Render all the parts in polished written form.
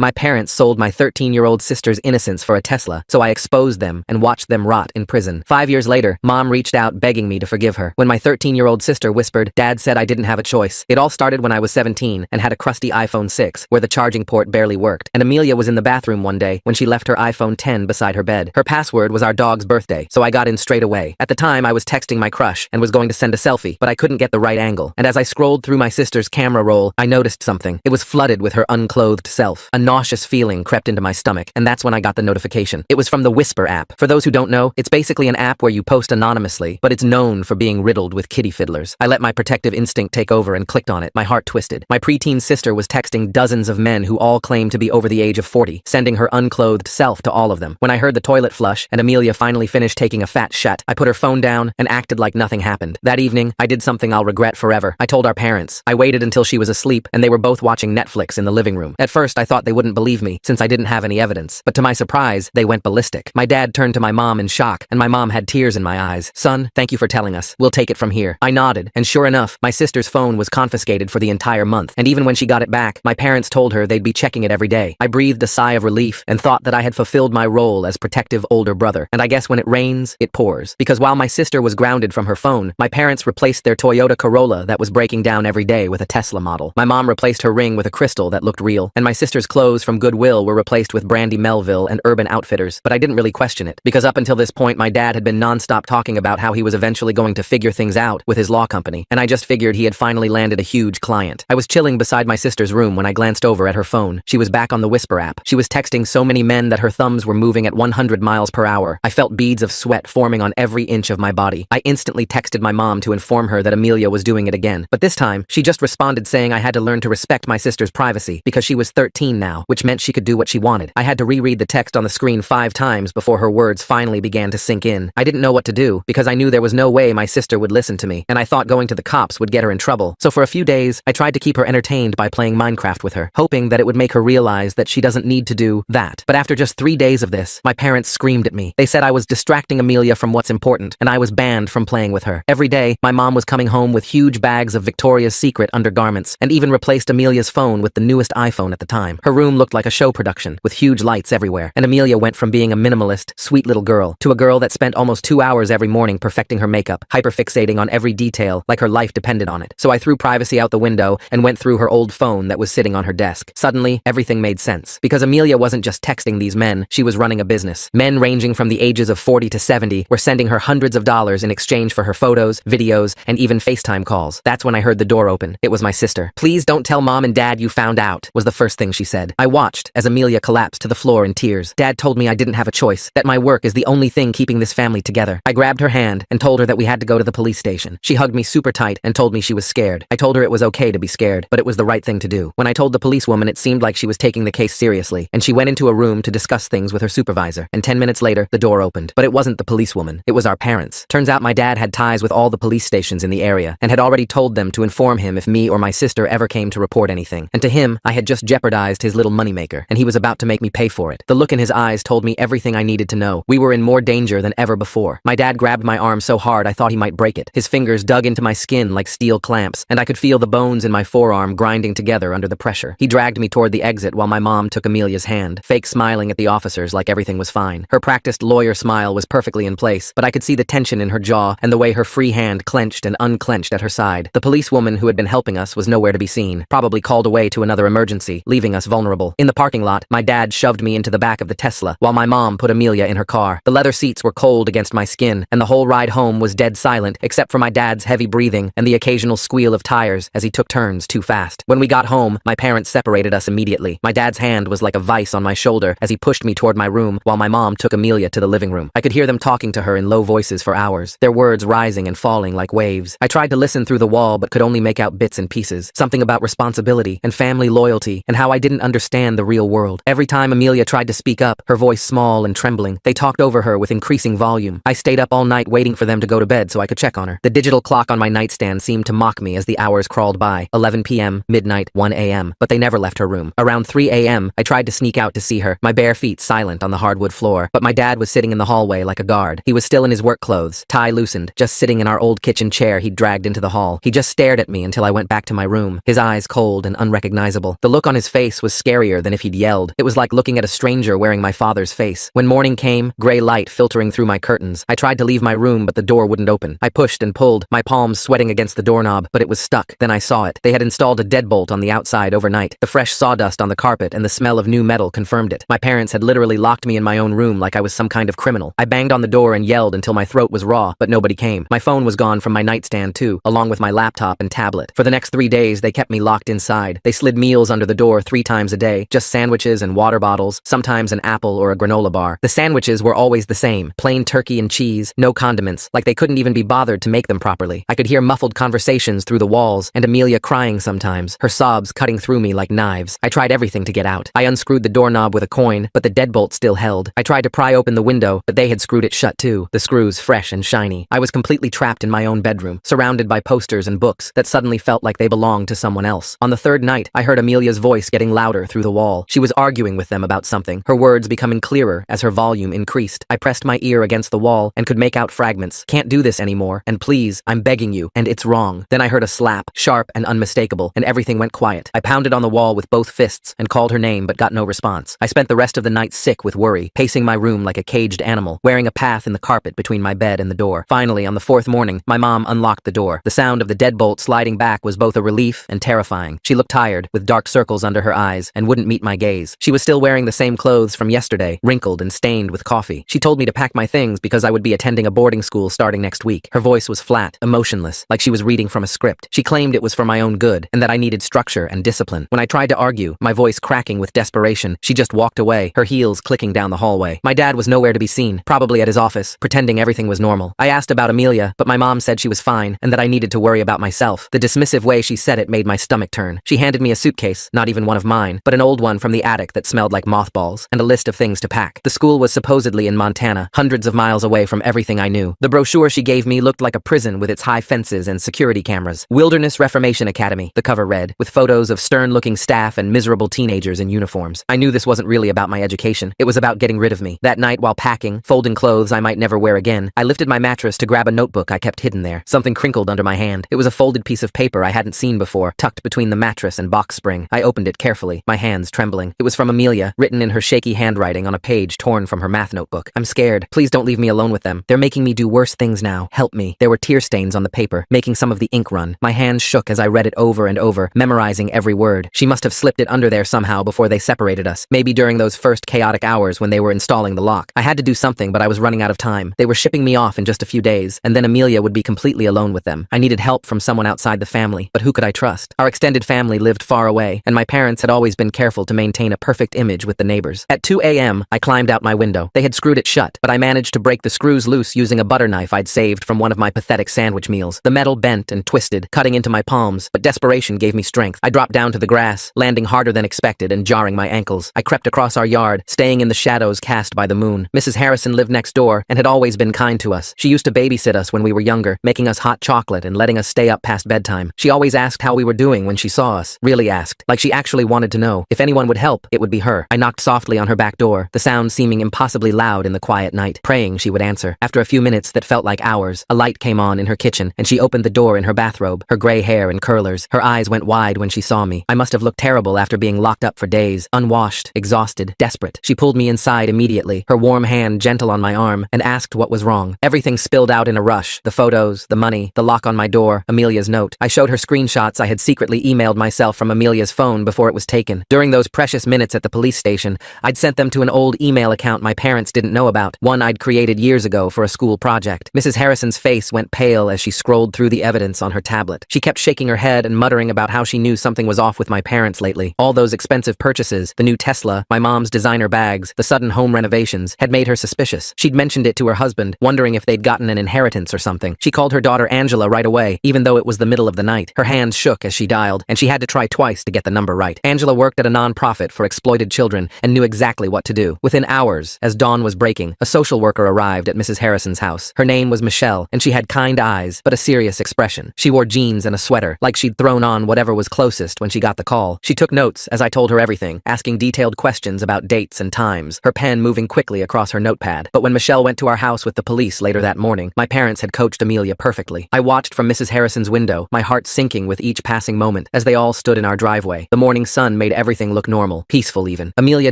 My parents sold my 13-year-old sister's innocence for a Tesla, so I exposed them and watched them rot in prison. 5 years later, Mom reached out begging me to forgive her. When my 13-year-old sister whispered, Dad said I didn't have a choice. It all started when I was 17 and had a crusty iPhone 6, where the charging port barely worked. And Amelia was in the bathroom one day when she left her iPhone 10 beside her bed. Her password was our dog's birthday, so I got in straight away. At the time, I was texting my crush and was going to send a selfie, but I couldn't get the right angle. And as I scrolled through my sister's camera roll, I noticed something. It was flooded with her unclothed self. A nauseous feeling crept into my stomach, and that's when I got the notification. It was from the Whisper app. For those who don't know, it's basically an app where you post anonymously, but it's known for being riddled with kitty fiddlers. I let my protective instinct take over and clicked on it. My heart twisted. My preteen sister was texting dozens of men who all claimed to be over the age of 40, sending her unclothed self to all of them. When I heard the toilet flush and Amelia finally finished taking a fat shit, I put her phone down and acted like nothing happened. That evening, I did something I'll regret forever. I told our parents. I waited until she was asleep and they were both watching Netflix in the living room. At first, I thought they wouldn't believe me since I didn't have any evidence, but to my surprise, they went ballistic. My dad turned to my mom in shock, and my mom had tears in my eyes. Son, thank you for telling us. We'll take it from here. I nodded, and sure enough, my sister's phone was confiscated for the entire month, and even when she got it back, my parents told her they'd be checking it every day. I breathed a sigh of relief and thought that I had fulfilled my role as protective older brother. And I guess when it rains, it pours. Because while my sister was grounded from her phone, my parents replaced their Toyota Corolla that was breaking down every day with a Tesla model. My mom replaced her ring with a crystal that looked real, and my sister's clothes from Goodwill were replaced with Brandy Melville and Urban Outfitters, but I didn't really question it, because up until this point my dad had been non-stop talking about how he was eventually going to figure things out with his law company, and I just figured he had finally landed a huge client. I was chilling beside my sister's room when I glanced over at her phone. She was back on the Whisper app. She was texting so many men that her thumbs were moving at 100 miles per hour. I felt beads of sweat forming on every inch of my body. I instantly texted my mom to inform her that Amelia was doing it again, but this time, she just responded saying I had to learn to respect my sister's privacy because she was 13 now, which meant she could do what she wanted. I had to reread the text on the screen 5 times before her words finally began to sink in. I didn't know what to do because I knew there was no way my sister would listen to me, and I thought going to the cops would get her in trouble. So for a few days, I tried to keep her entertained by playing Minecraft with her, hoping that it would make her realize that she doesn't need to do that. But after just 3 days of this, my parents screamed at me. They said I was distracting Amelia from what's important, and I was banned from playing with her. Every day, my mom was coming home with huge bags of Victoria's Secret undergarments, and even replaced Amelia's phone with the newest iPhone at the time. Her room looked like a show production, with huge lights everywhere, and Amelia went from being a minimalist, sweet little girl, to a girl that spent almost 2 hours every morning perfecting her makeup, hyperfixating on every detail like her life depended on it. So I threw privacy out the window and went through her old phone that was sitting on her desk. Suddenly, everything made sense. Because Amelia wasn't just texting these men, she was running a business. Men ranging from the ages of 40 to 70 were sending her hundreds of dollars in exchange for her photos, videos, and even FaceTime calls. That's when I heard the door open. It was my sister. Please don't tell Mom and Dad you found out, was the first thing she said. I watched as Amelia collapsed to the floor in tears. Dad told me I didn't have a choice, that my work is the only thing keeping this family together. I grabbed her hand and told her that we had to go to the police station. She hugged me super tight and told me she was scared. I told her it was okay to be scared, but it was the right thing to do. When I told the policewoman, it seemed like she was taking the case seriously, and she went into a room to discuss things with her supervisor. And 10 minutes later, the door opened. But it wasn't the policewoman. It was our parents. Turns out my dad had ties with all the police stations in the area and had already told them to inform him if me or my sister ever came to report anything. And to him, I had just jeopardized his little moneymaker, and he was about to make me pay for it. The look in his eyes told me everything I needed to know. We were in more danger than ever before. My dad grabbed my arm so hard I thought he might break it. His fingers dug into my skin like steel clamps, and I could feel the bones in my forearm grinding together under the pressure. He dragged me toward the exit while my mom took Amelia's hand, fake smiling at the officers like everything was fine. Her practiced lawyer smile was perfectly in place, but I could see the tension in her jaw and the way her free hand clenched and unclenched at her side. The policewoman who had been helping us was nowhere to be seen, probably called away to another emergency, leaving us vulnerable. In the parking lot, my dad shoved me into the back of the Tesla, while my mom put Amelia in her car. The leather seats were cold against my skin, and the whole ride home was dead silent, except for my dad's heavy breathing and the occasional squeal of tires as he took turns too fast. When we got home, my parents separated us immediately. My dad's hand was like a vice on my shoulder as he pushed me toward my room, while my mom took Amelia to the living room. I could hear them talking to her in low voices for hours, their words rising and falling like waves. I tried to listen through the wall but could only make out bits and pieces, something about responsibility and family loyalty and how I didn't understand the real world. Every time Amelia tried to speak up, her voice small and trembling, they talked over her with increasing volume. I stayed up all night waiting for them to go to bed so I could check on her. The digital clock on my nightstand seemed to mock me as the hours crawled by, 11 p.m., midnight, 1 a.m., but they never left her room. Around 3 a.m., I tried to sneak out to see her, my bare feet silent on the hardwood floor, but my dad was sitting in the hallway like a guard. He was still in his work clothes, tie loosened, just sitting in our old kitchen chair he'd dragged into the hall. He just stared at me until I went back to my room, his eyes cold and unrecognizable. The look on his face was scary scarier than if he'd yelled. It was like looking at a stranger wearing my father's face. When morning came, gray light filtering through my curtains. I tried to leave my room, but the door wouldn't open. I pushed and pulled, my palms sweating against the doorknob, but it was stuck. Then I saw it. They had installed a deadbolt on the outside overnight. The fresh sawdust on the carpet and the smell of new metal confirmed it. My parents had literally locked me in my own room like I was some kind of criminal. I banged on the door and yelled until my throat was raw, but nobody came. My phone was gone from my nightstand too, along with my laptop and tablet. For the next 3 days, they kept me locked inside. They slid meals under the door 3 times a day, just sandwiches and water bottles, sometimes an apple or a granola bar. The sandwiches were always the same, plain turkey and cheese, no condiments, like they couldn't even be bothered to make them properly. I could hear muffled conversations through the walls, and Amelia crying sometimes, her sobs cutting through me like knives. I tried everything to get out. I unscrewed the doorknob with a coin, but the deadbolt still held. I tried to pry open the window, but they had screwed it shut too, the screws fresh and shiny. I was completely trapped in my own bedroom, surrounded by posters and books that suddenly felt like they belonged to someone else. On the 3rd night, I heard Amelia's voice getting louder through the wall. She was arguing with them about something, her words becoming clearer as her volume increased. I pressed my ear against the wall and could make out fragments. "Can't do this anymore, and please, I'm begging you, and it's wrong." Then I heard a slap, sharp and unmistakable, and everything went quiet. I pounded on the wall with both fists and called her name but got no response. I spent the rest of the night sick with worry, pacing my room like a caged animal, wearing a path in the carpet between my bed and the door. Finally, on the 4th morning, my mom unlocked the door. The sound of the deadbolt sliding back was both a relief and terrifying. She looked tired, with dark circles under her eyes, and wouldn't meet my gaze. She was still wearing the same clothes from yesterday, wrinkled and stained with coffee. She told me to pack my things because I would be attending a boarding school starting next week. Her voice was flat, emotionless, like she was reading from a script. She claimed it was for my own good, and that I needed structure and discipline. When I tried to argue, my voice cracking with desperation, she just walked away, her heels clicking down the hallway. My dad was nowhere to be seen, probably at his office, pretending everything was normal. I asked about Amelia, but my mom said she was fine, and that I needed to worry about myself. The dismissive way she said it made my stomach turn. She handed me a suitcase, not even one of mine, but an old one from the attic that smelled like mothballs, and a list of things to pack. The school was supposedly in Montana, hundreds of miles away from everything I knew. The brochure she gave me looked like a prison with its high fences and security cameras. Wilderness Reformation Academy, the cover read, with photos of stern-looking staff and miserable teenagers in uniforms. I knew this wasn't really about my education. It was about getting rid of me. That night, while packing, folding clothes I might never wear again, I lifted my mattress to grab a notebook I kept hidden there. Something crinkled under my hand. It was a folded piece of paper I hadn't seen before, tucked between the mattress and box spring. I opened it carefully, my hands trembling. It was from Amelia, written in her shaky handwriting on a page torn from her math notebook. "I'm scared. Please don't leave me alone with them. They're making me do worse things now. Help me." There were tear stains on the paper, making some of the ink run. My hands shook as I read it over and over, memorizing every word. She must have slipped it under there somehow before they separated us. Maybe during those first chaotic hours when they were installing the lock. I had to do something, but I was running out of time. They were shipping me off in just a few days, and then Amelia would be completely alone with them. I needed help from someone outside the family, but who could I trust? Our extended family lived far away, and my parents had always been careful to maintain a perfect image with the neighbors. At 2 a.m., I climbed out my window. They had screwed it shut, but I managed to break the screws loose using a butter knife I'd saved from one of my pathetic sandwich meals. The metal bent and twisted, cutting into my palms, but desperation gave me strength. I dropped down to the grass, landing harder than expected and jarring my ankles. I crept across our yard, staying in the shadows cast by the moon. Mrs. Harrison lived next door and had always been kind to us. She used to babysit us when we were younger, making us hot chocolate and letting us stay up past bedtime. She always asked how we were doing when she saw us. Really asked, like she actually wanted to know. If anyone would help, it would be her. I knocked softly on her back door, the sound seeming impossibly loud in the quiet night, praying she would answer. After a few minutes that felt like hours, a light came on in her kitchen, and she opened the door in her bathrobe, her gray hair in curlers. Her eyes went wide when she saw me. I must have looked terrible after being locked up for days, unwashed, exhausted, desperate. She pulled me inside immediately, her warm hand gentle on my arm, and asked what was wrong. Everything spilled out in a rush. The photos, the money, the lock on my door, Amelia's note. I showed her screenshots I had secretly emailed myself from Amelia's phone before it was taken. During those precious minutes at the police station, I'd sent them to an old email account my parents didn't know about, one I'd created years ago for a school project. Mrs. Harrison's face went pale as she scrolled through the evidence on her tablet. She kept shaking her head and muttering about how she knew something was off with my parents lately. All those expensive purchases, the new Tesla, my mom's designer bags, the sudden home renovations, had made her suspicious. She'd mentioned it to her husband, wondering if they'd gotten an inheritance or something. She called her daughter Angela right away, even though it was the middle of the night. Her hands shook as she dialed, and she had to try twice to get the number right. Angela worked at a non-profit for exploited children and knew exactly what to do. Within hours, as dawn was breaking, a social worker arrived at Mrs. Harrison's house. Her name was Michelle, and she had kind eyes, but a serious expression. She wore jeans and a sweater, like she'd thrown on whatever was closest when she got the call. She took notes as I told her everything, asking detailed questions about dates and times, her pen moving quickly across her notepad. But when Michelle went to our house with the police later that morning, my parents had coached Amelia perfectly. I watched from Mrs. Harrison's window, my heart sinking with each passing moment, as they all stood in our driveway. The morning sun made everything look normal, peaceful even. Amelia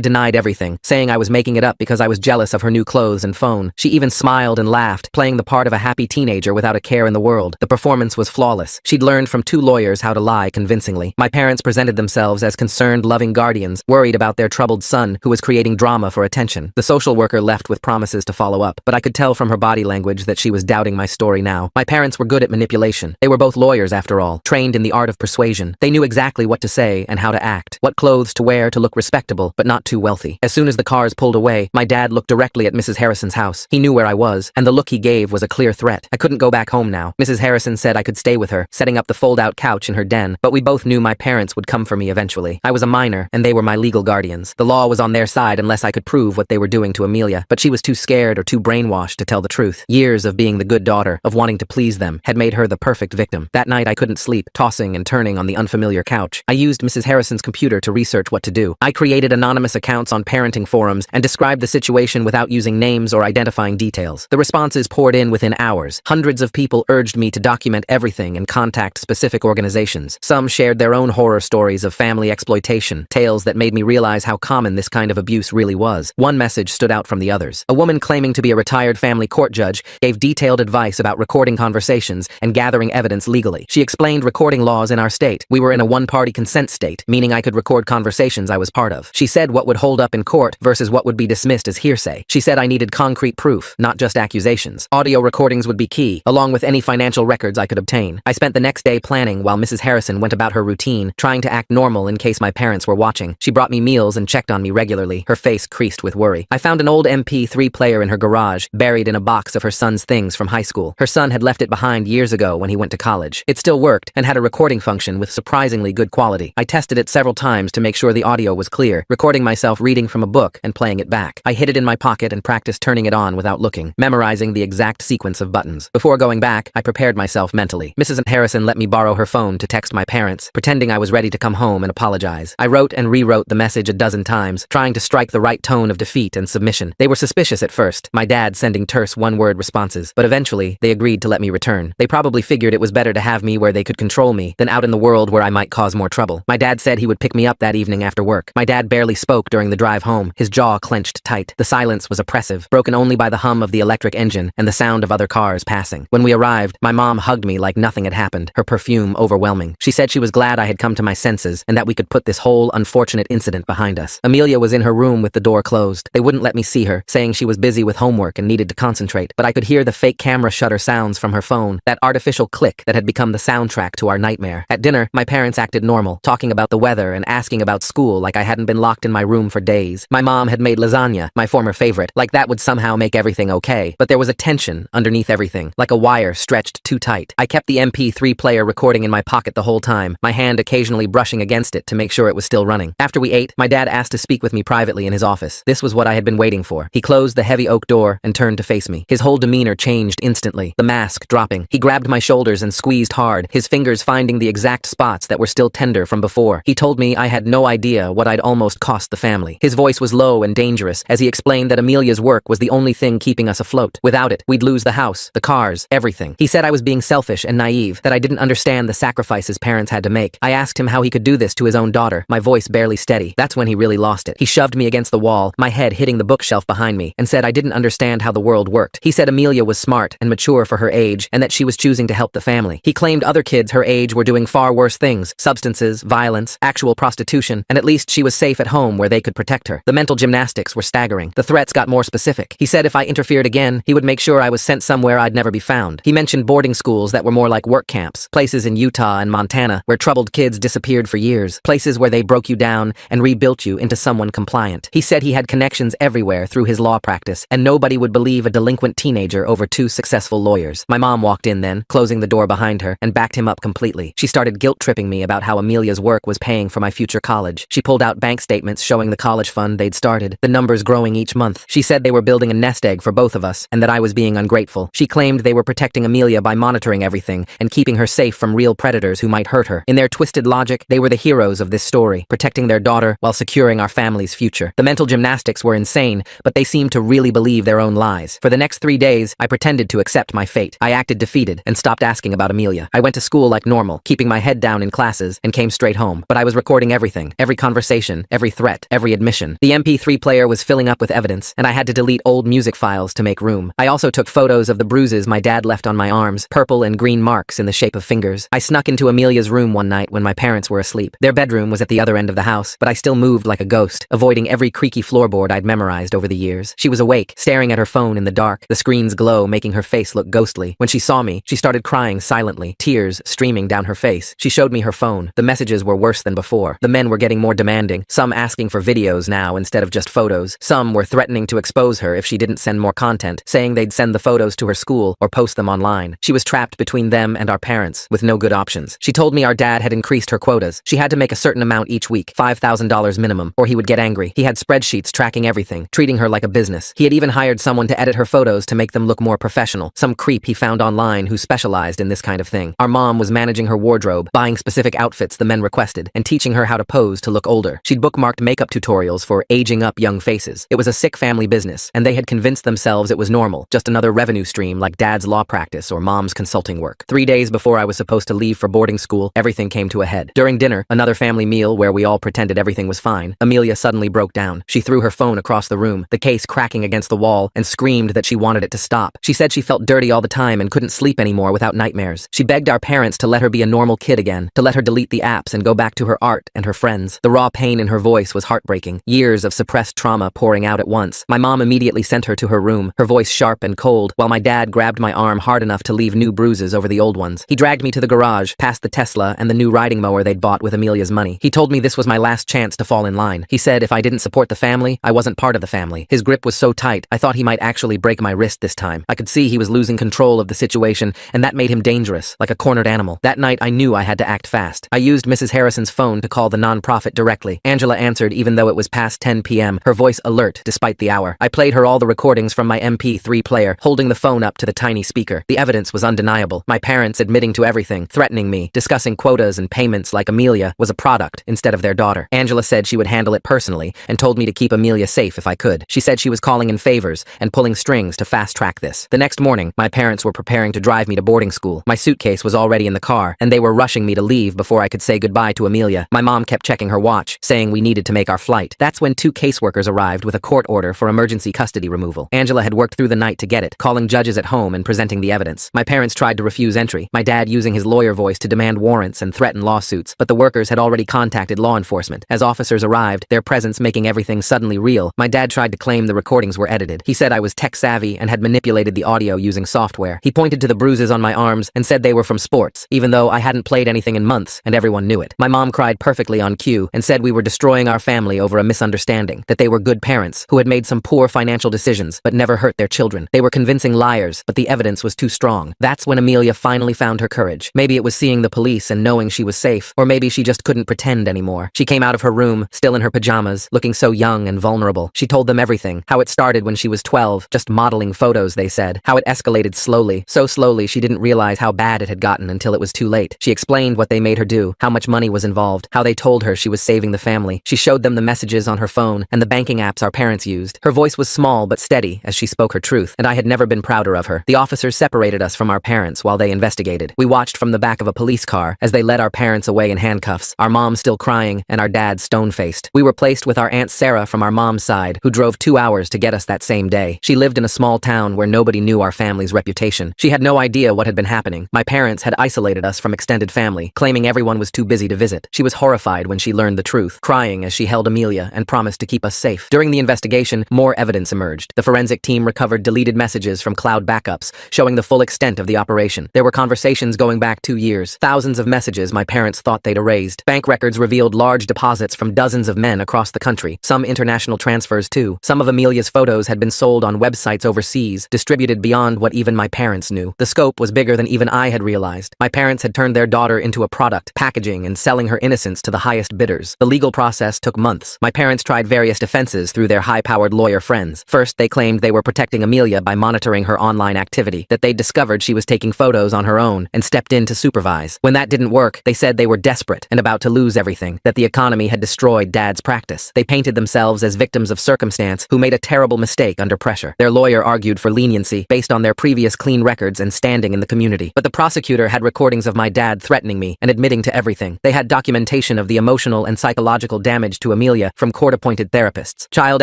denied everything, saying I was making it up because I was jealous of her new clothes and phone. She even smiled and laughed, playing the part of a happy teenager without a care in the world. The performance was flawless. She'd learned from 2 lawyers how to lie convincingly. My parents presented themselves as concerned, loving guardians, worried about their troubled son who was creating drama for attention. The social worker left with promises to follow up, but I could tell from her body language that she was doubting my story now. My parents were good at manipulation. They were both lawyers after all, trained in the art of persuasion. They knew exactly what to say and how to act, what clothes to wear to look respectable but not too wealthy. As soon as the cars pulled away, my dad looked directly at Mrs. Harrison's house. He knew where I was, and the look he gave was a clear threat. I couldn't go back home now. Mrs. Harrison said I could stay with her, setting up the fold-out couch in her den, but we both knew my parents would come for me eventually. I was a minor, and they were my legal guardians. The law was on their side unless I could prove what they were doing to Amelia, but she was too scared or too brainwashed to tell the truth. Years of being the good daughter, of wanting to please them, had made her the perfect victim. That night I couldn't sleep, tossing and turning on the unfamiliar couch. I used Mrs. Harrison's computer to research what to do. I created anonymous accounts on parenting forums and described the situation without using names or identifying details. The responses poured in within hours. Hundreds of people urged me to document everything and contact specific organizations. Some shared their own horror stories of family exploitation, tales that made me realize how common this kind of abuse really was. One message stood out from the others. A woman claiming to be a retired family court judge gave detailed advice about recording conversations and gathering evidence legally. She explained recording laws in our state. We were in a one-party consent state, meaning I could record conversations I was part of. She said what would hold up in court versus what would be dismissed as hearsay. She said I needed concrete proof, not just accusations. Audio recordings would be key, along with any financial records I could obtain. I spent the next day planning while Mrs. Harrison went about her routine, trying to act normal in case my parents were watching. She brought me meals and checked on me regularly, her face creased with worry. I found an old MP3 player in her garage, buried in a box of her son's things from high school. Her son had left it behind years ago when he went to college. It still worked and had a recording function with surprisingly good quality. I tested it several times to make sure the audio was clear, recording myself reading from a book and playing it back. I hid it in my pocket and practiced turning it on without looking, memorizing the exact sequence of buttons. Before going back, I prepared myself mentally. Mrs. Harrison let me borrow her phone to text my parents, pretending I was ready to come home and apologize. I wrote and rewrote the message a dozen times, trying to strike the right tone of defeat and submission. They were suspicious at first, my dad sending terse one-word responses, but eventually, they agreed to let me return. They probably figured it was better to have me where they could control me than out in the world where I might cause more trouble. My dad said he would pick me up that evening after work. My dad barely spoke during the drive home, his jaw clenched tight. The silence was oppressive, broken only by the hum of the electric engine and the sound of other cars passing. When we arrived, my mom hugged me like nothing had happened, her perfume overwhelming. She said she was glad I had come to my senses and that we could put this whole unfortunate incident behind us. Amelia was in her room with the door closed. They wouldn't let me see her, saying she was busy with homework and needed to concentrate, but I could hear the fake camera shutter sounds from her phone, that artificial click that had become the soundtrack to our nightmare. At dinner, my parents acted normal, talking about the weather and asking about school like I hadn't been locked in my room for days. My mom had made lasagna, my former favorite, like that would somehow make everything okay, but there was a tension underneath everything, like a wire stretched too tight. I kept the MP3 player recording in my pocket the whole time, my hand occasionally brushing against it to make sure it was still running. After we ate, my dad asked to speak with me privately in his office. This was what I had been waiting for. He closed the heavy oak door and turned to face me. His whole demeanor changed instantly, the mask dropping. He grabbed my shoulders and squeezed hard, his fingers finding the exact spots that were still tender from before. He told me I had no idea what I'd almost cost the family. His voice was low and dangerous as he explained that Amelia's work was the only thing keeping us afloat. Without it, we'd lose the house, the cars, everything. He said I was being selfish and naive, that I didn't understand the sacrifices parents had to make. I asked him how he could do this to his own daughter, my voice barely steady. That's when he really lost it. He shoved me against the wall, my head hitting the bookshelf behind me, and said I didn't understand how the world worked. He said Amelia was smart and mature for her age, and that she was choosing to help the family. He claimed other kids her age were doing far worse things, substances, violence, actual prostitution, and at least she was safe at home where they could protect her. The mental gymnastics were staggering. The threats got more specific. He said if I interfered again, he would make sure I was sent somewhere I'd never be found. He mentioned boarding schools that were more like work camps, places in Utah and Montana where troubled kids disappeared for years, places where they broke you down and rebuilt you into someone compliant. He said he had connections everywhere through his law practice, and nobody would believe a delinquent teenager over 2 successful lawyers. My mom walked in then, closing the door behind her, and backed him up completely. She started guilt-tripping me about how Amelia's work was paying for my future college. She pulled out bank statements showing the college fund they'd started, the numbers growing each month. She said they were building a nest egg for both of us, and that I was being ungrateful. She claimed they were protecting Amelia by monitoring everything and keeping her safe from real predators who might hurt her. In their twisted logic, they were the heroes of this story, protecting their daughter while securing our family's future. The mental gymnastics were insane, but they seemed to really believe their own lies. For the next 3 days, I pretended to accept my fate. I acted defeated and stopped asking about Amelia. I went to school like normal, keeping my head down in classes, and came straight home. But I was recording everything, every conversation, every threat, every admission. The MP3 player was filling up with evidence, and I had to delete old music files to make room. I also took photos of the bruises my dad left on my arms, purple and green marks in the shape of fingers. I snuck into Amelia's room one night when my parents were asleep. Their bedroom was at the other end of the house, but I still moved like a ghost, avoiding every creaky floorboard I'd memorized over the years. She was awake, staring at her phone in the dark, the screen's glow making her face look ghostly. When she saw me, she started crying silently, tears streaming down her face. She showed me her phone. The messages were worse than before. The men were getting more demanding, some asking for videos now instead of just photos. Some were threatening to expose her if she didn't send more content, saying they'd send the photos to her school or post them online. She was trapped between them and our parents, with no good options. She told me our dad had increased her quotas. She had to make a certain amount each week, $5,000 minimum, or he would get angry. He had spreadsheets tracking everything, treating her like a business. He had even hired someone to edit her photos to make them look more professional, some creep he found online who specialized in this kind of thing. Our mom was managing her wardrobe, buying specific outfits the men requested, and teaching her how to pose to look older. She'd bookmarked makeup tutorials for aging up young faces. It was a sick family business, and they had convinced themselves it was normal, just another revenue stream like dad's law practice or mom's consulting work. 3 days before I was supposed to leave for boarding school, everything came to a head. During dinner, another family meal where we all pretended everything was fine, Amelia suddenly broke down. She threw her phone across the room, the case cracking against the wall, and screamed that she wanted it to stop. She said she felt dirty all the time and couldn't sleep anymore without nightmares. She begged our parents to let her be a normal kid again, to let her delete the apps and go back to her art and her friends. The raw pain in her voice was heartbreaking, years of suppressed trauma pouring out at once. My mom immediately sent her to her room, her voice sharp and cold, while my dad grabbed my arm hard enough to leave new bruises over the old ones. He dragged me to the garage, past the Tesla and the new riding mower they'd bought with Amelia's money. He told me this was my last chance to fall in line. He said if I didn't support the family, I wasn't part of the family. His grip was so tight, I thought he might actually break my wrist this time. I could see he was losing control of the situation, and that made him dangerous, like a cornered animal. That night, I knew I had to act fast. I used Mrs. Harrison's phone to call the nonprofit directly. Angela answered even though it was past 10 p.m., her voice alert despite the hour. I played her all the recordings from my MP3 player, holding the phone up to the tiny speaker. The evidence was undeniable. My parents admitting to everything, threatening me, discussing quotas and payments like Amelia was a product instead of their daughter. Angela said she would handle it personally and told me to keep Amelia safe if I could. She said she was calling in favors and pulling strings to fast-track this. The next morning, my parents were preparing to drive me to boarding school. My suitcase was already in the car, and they were rushing me to leave before I could say goodbye to Amelia. My mom kept checking her watch, saying we needed to make our flight. That's when 2 caseworkers arrived with a court order for emergency custody removal. Angela had worked through the night to get it, calling judges at home and presenting the evidence. My parents tried to refuse entry, my dad using his lawyer voice to demand warrants and threaten lawsuits, but the workers had already contacted law enforcement. As officers arrived, their presence making everything suddenly real, my dad tried to claim the recordings were edited. He said I was tech-savvy and had manipulated the audio using software. He pointed to the bruises on my arms and said they were from sports, even though I hadn't played anything in months and everyone knew it. My mom cried perfectly on cue and said we were destroying our family over a misunderstanding, that they were good parents who had made some poor financial decisions but never hurt their children. They were convincing liars, but the evidence was too strong. That's when Amelia finally found her courage. Maybe it was seeing the police and knowing she was safe, or maybe she just couldn't pretend anymore. She came out of her room, still in her pajamas, looking so young and vulnerable. She told them everything, how it started when she was 12, just modeling photos, they said, how it escalated slowly, so slowly she didn't realize how bad it had gotten until it was too late. She explained what they made her do, how much money was involved, how they told her she was saving the family. She showed them the messages on her phone and the banking apps our parents used. Her voice was small but steady as she spoke her truth, and I had never been prouder of her. The officers separated us from our parents while they investigated. We watched from the back of a police car as they led our parents away in handcuffs, our mom still crying and our dad stone-faced. We were placed with our Aunt Sarah from our mom's side, who drove 2 hours to get us that same day. She lived in a small town where nobody knew our family's reputation. She had no idea what had been happening. My parents had isolated us from extended family, claiming everyone was too busy to visit. She was horrified when she learned the truth, crying as she held Amelia and promised to keep us safe. During the investigation, more evidence emerged. The forensic team recovered deleted messages from cloud backups, showing the full extent of the operation. There were conversations going back 2 years, thousands of messages my parents thought they'd erased. Bank records revealed large deposits from dozens of men across the country, some international transfers too. Some of Amelia's photos had been sold on websites overseas, distributed beyond what even my parents knew. The scope was bigger than even I had realized. My parents had turned their daughter into a product, packaging and selling her innocence to the highest bidders. The legal process took months. My parents tried various defenses through their high-powered lawyer friends. First, they claimed they were protecting Amelia by monitoring her online activity, that they'd discovered she was taking photos on her own and stepped in to supervise. When that didn't work, they said they were desperate and about to lose everything, that the economy had destroyed Dad's practice. They painted themselves as victims of circumstance who made a terrible mistake under pressure. Their lawyer argued for leniency based on their previous clean records and standing in the community. But the prosecutor had recordings of my dad threatening me and admitting to everything. They had documentation description of the emotional and psychological damage to Amelia from court-appointed therapists. Child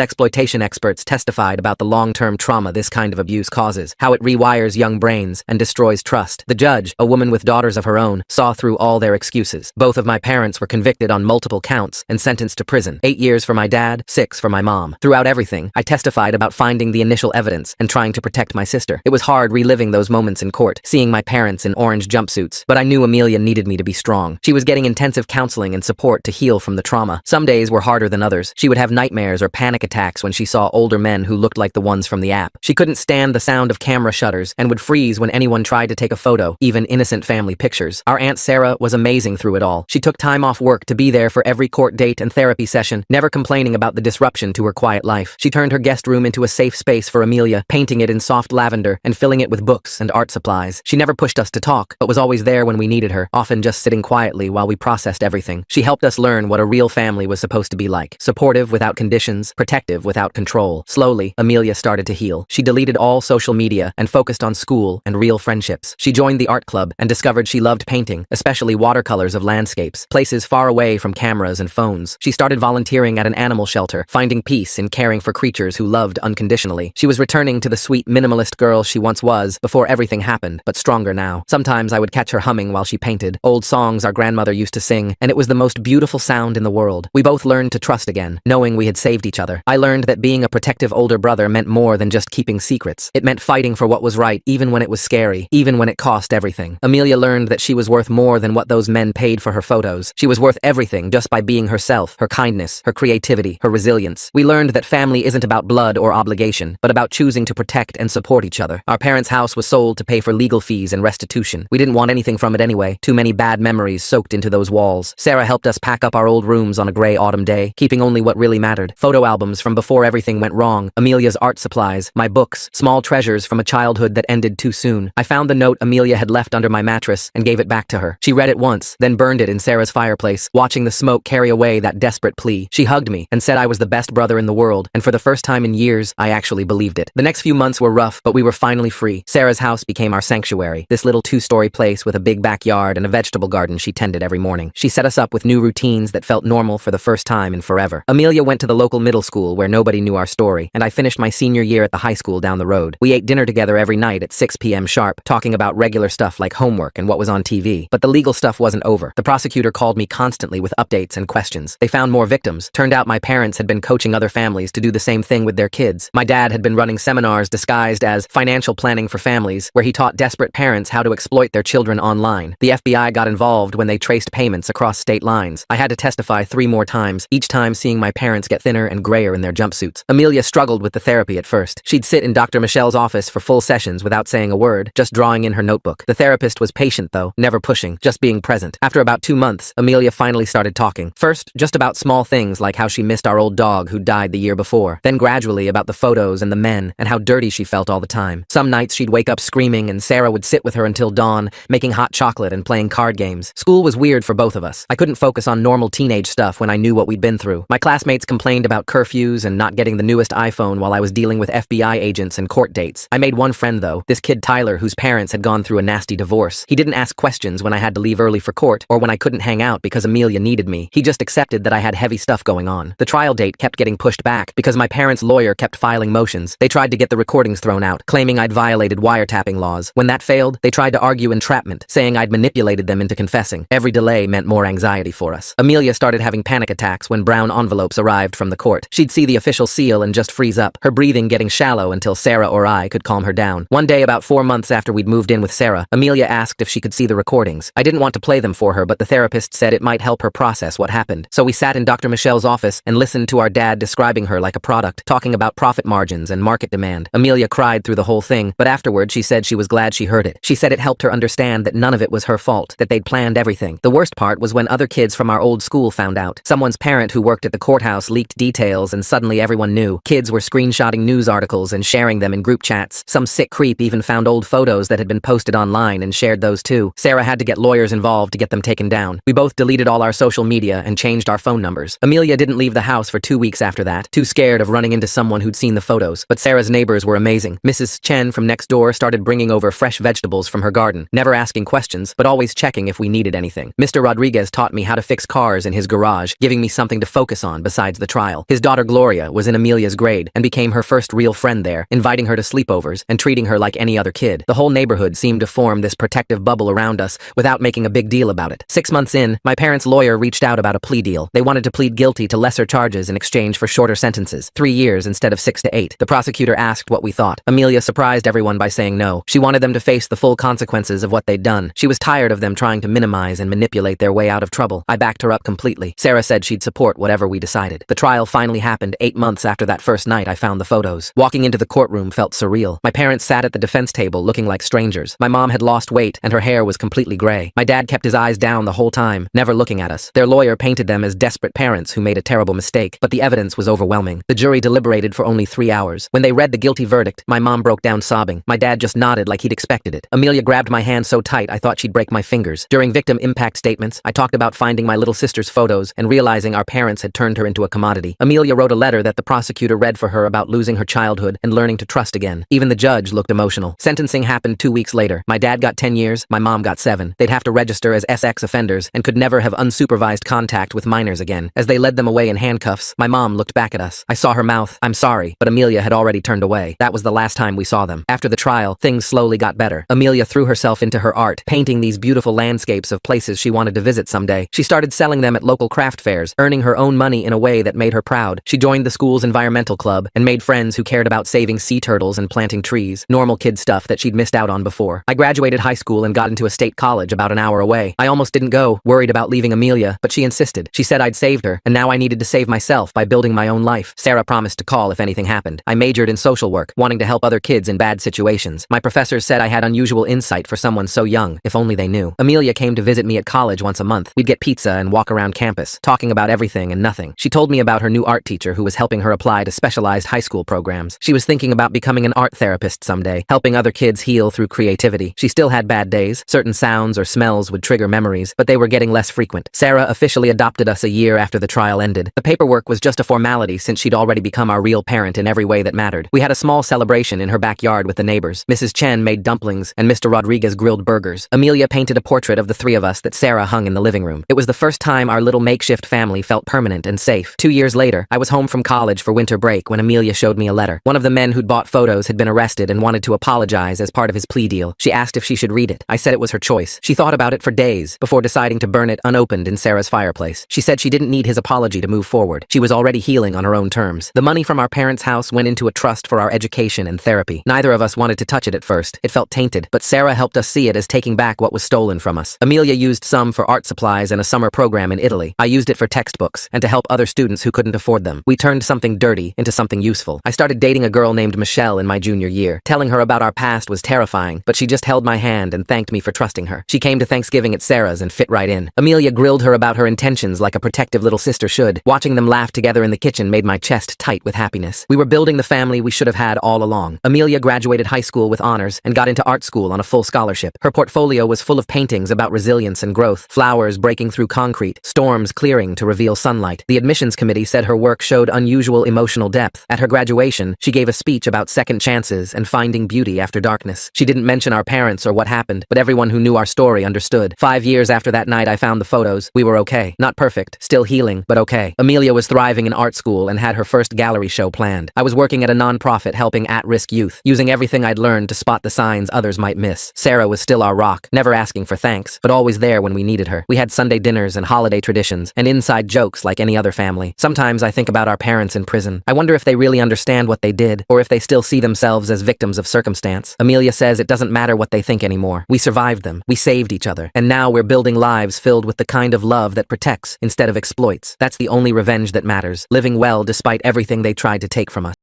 exploitation experts testified about the long-term trauma this kind of abuse causes, how it rewires young brains and destroys trust. The judge, a woman with daughters of her own, saw through all their excuses. Both of my parents were convicted on multiple counts and sentenced to prison. 8 years for my dad, 6 for my mom. Throughout everything, I testified about finding the initial evidence and trying to protect my sister. It was hard reliving those moments in court, seeing my parents in orange jumpsuits, but I knew Amelia needed me to be strong. She was getting intensive counseling and support to heal from the trauma. Some days were harder than others. She would have nightmares or panic attacks when she saw older men who looked like the ones from the app. She couldn't stand the sound of camera shutters and would freeze when anyone tried to take a photo, even innocent family pictures. Our Aunt Sarah was amazing through it all. She took time off work to be there for every court date and therapy session, never complaining about the disruption to her quiet life. She turned her guest room into a safe space for Amelia, painting it in soft lavender and filling it with books and art supplies. She never pushed us to talk, but was always there when we needed her, often just sitting quietly while we processed everything. She helped us learn what a real family was supposed to be like. Supportive without conditions, protective without control. Slowly, Amelia started to heal. She deleted all social media and focused on school and real friendships. She joined the art club and discovered she loved painting, especially watercolors of landscapes, places far away from cameras and phones. She started volunteering at an animal shelter, finding peace in caring for creatures who loved unconditionally. She was returning to the sweet minimalist girl she once was before everything happened, but stronger now. Sometimes I would catch her humming while she painted, old songs our grandmother used to sing, and it was the most beautiful sound in the world. We both learned to trust again, knowing we had saved each other. I learned that being a protective older brother meant more than just keeping secrets. It meant fighting for what was right, even when it was scary, even when it cost everything. Amelia learned that she was worth more than what those men paid for her photos. She was worth everything just by being herself, her kindness, her creativity, her resilience. We learned that family isn't about blood or obligation, but about choosing to protect and support each other. Our parents' house was sold to pay for legal fees and restitution. We didn't want anything from it anyway. Too many bad memories soaked into those walls. Sarah helped us pack up our old rooms on a gray autumn day, keeping only what really mattered. Photo albums from before everything went wrong, Amelia's art supplies, my books, small treasures from a childhood that ended too soon. I found the note Amelia had left under my mattress and gave it back to her. She read it once, then burned it in Sarah's fireplace, watching the smoke carry away that desperate plea. She hugged me and said I was the best brother in the world, and for the first time in years, I actually believed it. The next few months were rough, but we were finally free. Sarah's house became our sanctuary, this little 2-story place with a big backyard and a vegetable garden she tended every morning. She set us up with new routines that felt normal for the first time in forever. Amelia went to the local middle school where nobody knew our story, and I finished my senior year at the high school down the road. We ate dinner together every night at 6 p.m. sharp, talking about regular stuff like homework and what was on TV. But the legal stuff wasn't over. The prosecutor called me constantly with updates and questions. They found more victims. Turned out my parents had been coaching other families to do the same thing with their kids. My dad had been running seminars disguised as financial planning for families, where he taught desperate parents how to exploit their children online. The FBI got involved when they traced payments across state lines. I had to testify 3 more times, each time seeing my parents get thinner and grayer in their jumpsuits. Amelia struggled with the therapy at first. She'd sit in Dr. Michelle's office for full sessions without saying a word, just drawing in her notebook. The therapist was patient though, never pushing, just being present. After about 2 months, Amelia finally started talking. First, just about small things like how she missed our old dog who died the year before. Then gradually about the photos and the men and how dirty she felt all the time. Some nights she'd wake up screaming and Sarah would sit with her until dawn, making hot chocolate and playing card games. School was weird for both of us. I couldn't focus on normal teenage stuff when I knew what we'd been through. My classmates complained about curfews and not getting the newest iPhone while I was dealing with FBI agents and court dates. I made one friend though, this kid Tyler whose parents had gone through a nasty divorce. He didn't ask questions when I had to leave early for court or when I couldn't hang out because Amelia needed me. He just accepted that I had heavy stuff going on. The trial date kept getting pushed back because my parents' lawyer kept filing motions. They tried to get the recordings thrown out, claiming I'd violated wiretapping laws. When that failed, they tried to argue entrapment, saying I'd manipulated them into confessing. Every delay meant more anxiety for us. Amelia started having panic attacks when brown envelopes arrived from the court. She'd see the official seal and just freeze up, her breathing getting shallow until Sarah or I could calm her down. One day, about 4 months after we'd moved in with Sarah, Amelia asked if she could see the recordings. I didn't want to play them for her, but the therapist said it might help her process what happened. So we sat in Dr. Michelle's office and listened to our dad describing her like a product, talking about profit margins and market demand. Amelia cried through the whole thing, but afterward she said she was glad she heard it. She said it helped her understand that none of it was her fault, that they'd planned everything. The worst part was when other kids from our old school found out. Someone's parent who worked at the courthouse leaked details and suddenly everyone knew. Kids were screenshotting news articles and sharing them in group chats. Some sick creep even found old photos that had been posted online and shared those too. Sarah had to get lawyers involved to get them taken down. We both deleted all our social media and changed our phone numbers. Amelia didn't leave the house for 2 weeks after that, too scared of running into someone who'd seen the photos. But Sarah's neighbors were amazing. Mrs. Chen from next door started bringing over fresh vegetables from her garden, never asking questions, but always checking if we needed anything. Mr. Rodriguez taught me how to fix cars in his garage, giving me something to focus on besides the trial. His daughter Gloria was in Amelia's grade and became her first real friend there, inviting her to sleepovers and treating her like any other kid. The whole neighborhood seemed to form this protective bubble around us without making a big deal about it. 6 months in, my parents' lawyer reached out about a plea deal. They wanted to plead guilty to lesser charges in exchange for shorter sentences, 3 years instead of 6 to 8. The prosecutor asked what we thought. Amelia surprised everyone by saying no. She wanted them to face the full consequences of what they'd done. She was tired of them trying to minimize and manipulate their way out of trouble. I backed her up completely. Sarah said she'd support whatever we decided. The trial finally happened 8 months after that first night I found the photos. Walking into the courtroom felt surreal. My parents sat at the defense table looking like strangers. My mom had lost weight and her hair was completely gray. My dad kept his eyes down the whole time, never looking at us. Their lawyer painted them as desperate parents who made a terrible mistake, but the evidence was overwhelming. The jury deliberated for only 3 hours. When they read the guilty verdict, my mom broke down sobbing. My dad just nodded like he'd expected it. Amelia grabbed my hand so tight I thought she'd break my fingers. During victim impact statements, I talked about finding my little sister's photos and realizing our parents had turned her into a commodity. Amelia wrote a letter that the prosecutor read for her about losing her childhood and learning to trust again. Even the judge looked emotional. Sentencing happened 2 weeks later. My dad got 10 years, my mom got 7. They'd have to register as SX offenders and could never have unsupervised contact with minors again. As they led them away in handcuffs, my mom looked back at us. I saw her mouth, "I'm sorry," but Amelia had already turned away. That was the last time we saw them. After the trial, things slowly got better. Amelia threw herself into her art, painting these beautiful landscapes of places she wanted to visit someday. She started selling them at local craft fairs, earning her own money in a way that made her proud. She joined the school's environmental club and made friends who cared about saving sea turtles and planting trees, normal kid stuff that she'd missed out on before. I graduated high school and got into a state college about an hour away. I almost didn't go, worried about leaving Amelia, but she insisted. She said I'd saved her, and now I needed to save myself by building my own life. Sarah promised to call if anything happened. I majored in social work, wanting to help other kids in bad situations. My professors said I had unusual insight for someone so young, if only they knew. Amelia came to visit me at college once a month. We'd get pizza and walk around campus, talking about everything and nothing. She told me about her new art teacher who was helping her apply to specialized high school programs. She was thinking about becoming an art therapist someday, helping other kids heal through creativity. She still had bad days. Certain sounds or smells would trigger memories, but they were getting less frequent. Sarah officially adopted us a year after the trial ended. The paperwork was just a formality since she'd already become our real parent in every way that mattered. We had a small celebration in her backyard with the neighbors. Mrs. Chen made dumplings and Mr. Rodriguez grilled burgers. Amelia painted a portrait of the 3 of us that Sarah hung in the living room. It was the first time our little makeshift family felt permanent and safe. 2 years later, I was home from college for winter break when Amelia showed me a letter. One of the men who'd bought photos had been arrested and wanted to apologize as part of his plea deal. She asked if she should read it. I said it was her choice. She thought about it for days before deciding to burn it unopened in Sarah's fireplace. She said she didn't need his apology to move forward. She was already healing on her own terms. The money from our parents' house went into a trust for our education and therapy. Neither of us wanted to touch it at first. It felt tainted, but Sarah helped us see it as taking back what was stolen from us. Amelia used some for art supplies and a summer program in Italy. I used it for textbooks and to help other students who couldn't afford them. We turned something dirty into something useful. I started dating a girl named Michelle in my junior year. Telling her about our past was terrifying, but she just held my hand and thanked me for trusting her. She came to Thanksgiving at Sarah's and fit right in. Amelia grilled her about her intentions like a protective little sister should. Watching them laugh together in the kitchen made my chest tight with happiness. We were building the family we should have had all along. Amelia graduated high school with honors and got into art school on a full scholarship. Her portfolio was full of paintings about resilience and growth, flowers breaking through concrete, storms clearing to reveal sunlight. The admissions committee said her work showed unusual emotional depth. At her graduation, she gave a speech about second chances and finding beauty after darkness. She didn't mention our parents or what happened, but everyone who knew our story understood. 5 years after that night I found the photos. We were okay. Not perfect, still healing, but okay. Amelia was thriving in art school and had her first gallery show planned. I was working at a nonprofit helping at-risk youth, using everything I'd learned to spot the signs others might miss. Sarah was still our rock, never asking for thanks, but always there when we needed her. We had Sunday dinners and holiday traditions, and inside jokes like any other family. Sometimes I think about our parents in prison. I wonder if they really understand what they did, or if they still see themselves as victims of circumstance. Amelia says it doesn't matter what they think anymore. We survived them. We saved each other. And now we're building lives filled with the kind of love that protects instead of exploits. That's the only revenge that matters, living well despite everything they tried to take from us.